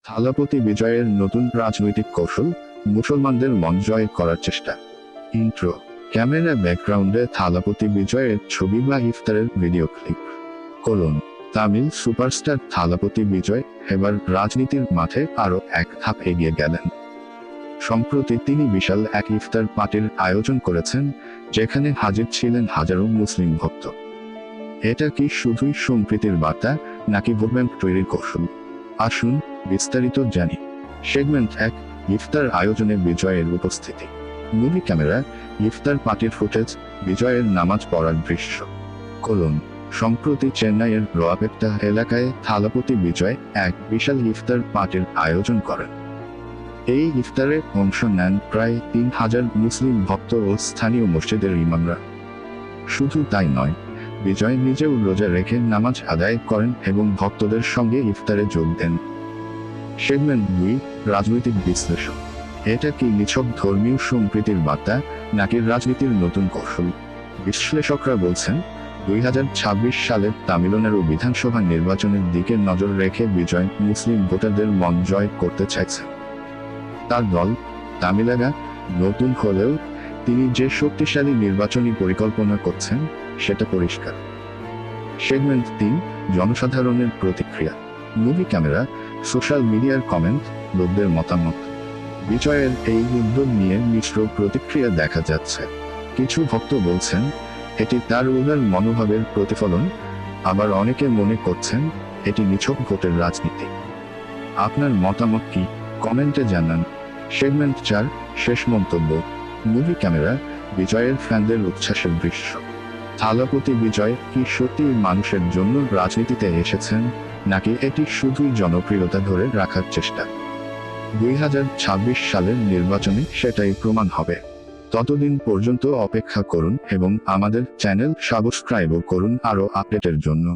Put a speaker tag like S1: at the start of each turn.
S1: থালাপতি বিজয়ের নতুন রাজনৈতিক কৌশল, মুসলমানদের মন জয় করার চেষ্টা। ইন্ট্রো। ক্যামেরা ব্যাকগ্রাউন্ডে থালাপতি বিজয়ের ছবি বা ইফতারের video clip. Tamil superstar Thalapathy Vijay এবার রাজনীতির মাঠে আরো এক ধাপ এগিয়ে গেলেন। সম্প্রতি তিনি বিশাল এক ইফতার পার্টির আয়োজন করেছেন, যেখানে হাজির ছিলেন হাজারো মুসলিম ভক্ত। এটা কি শুধুই সম্প্রীতির বার্তা, নাকি ভোট ব্যাংক তৈরির কৌশল? আসুন বিস্তারিত জানি। সেগমেন্ট 1, ইফতার আয়োজনে বিজয়ের উপস্থিতি। মুভি ক্যামেরা, ইফতার পার্টির ফুটেজ, বিজয়ের নামাজ পড়ার দৃশ্য। সম্প্রতি চেন্নাইয়ের রোয়াপেট্টা এলাকায় থালাপতি বিজয় এক বিশাল ইফতার পার্টির আয়োজন করেন। এই ইফতারে অংশ নেন প্রায় 3000 মুসলিম ভক্ত ও স্থানীয় মসজিদের ইমামরা। শুধু তাই নয়, বিজয় নিজেও রোজা রেখে নামাজ আদায় করেন এবং ভক্তদের সঙ্গে ইফতারে যোগ দেন। সেগমেন্ট 2, রাজনৈতিক বিশ্লেষণ। এটা কি নিছক ধর্মীয় সম্প্রীতির বার্তা, নাকি রাজনীতির নতুন কৌশল? বিশ্লেষকরা বলছেন, 2026 সালের তামিলনাড়ু বিধানসভা নির্বাচনের দিকে নজর রেখে বিজয় মুসলিম ভোটারদের মন জয় করতে চাইছেন। তার দল তামিলাগা নতুন হলেও তিনি যে শক্তিশালী নির্বাচনী পরিকল্পনা করছেন সেটা পরিষ্কার। সেগমেন্ট 3, জনসাধারণের প্রতিক্রিয়া। মুভি ক্যামেরা, সোশ্যাল মিডিয়ার কমেন্ট, লোকদের মতামত। বিজয়ের এই উদ্যোগ নিয়ে মিশ্র প্রতিক্রিয়া দেখা যাচ্ছে। কিছু ভক্ত বলছেন এটি তার উদার মনোভাবের প্রতিফলন, আবার অনেকে মনে করছেন এটি নিছক ভোটের রাজনীতি। আপনার মতামত কি? কমেন্টে জানান। সেগমেন্ট 4, শেষ মন্তব্য। মুভি ক্যামেরা, বিজয়ের ফ্যানদের উচ্ছ্বাসের দৃশ্য। থালাপতি বিজয় কি সত্যিই মানুষের জন্য রাজনীতিতে এসেছেন, নাকি এটি শুধুই জনপ্রিয়তা ধরে রাখার চেষ্টা? 2026 সালের নির্বাচনে সেটাই প্রমাণ হবে। ততদিন পর্যন্ত অপেক্ষা করুন এবং আমাদের চ্যানেল সাবস্ক্রাইবও করুন আরও আপডেটের জন্য।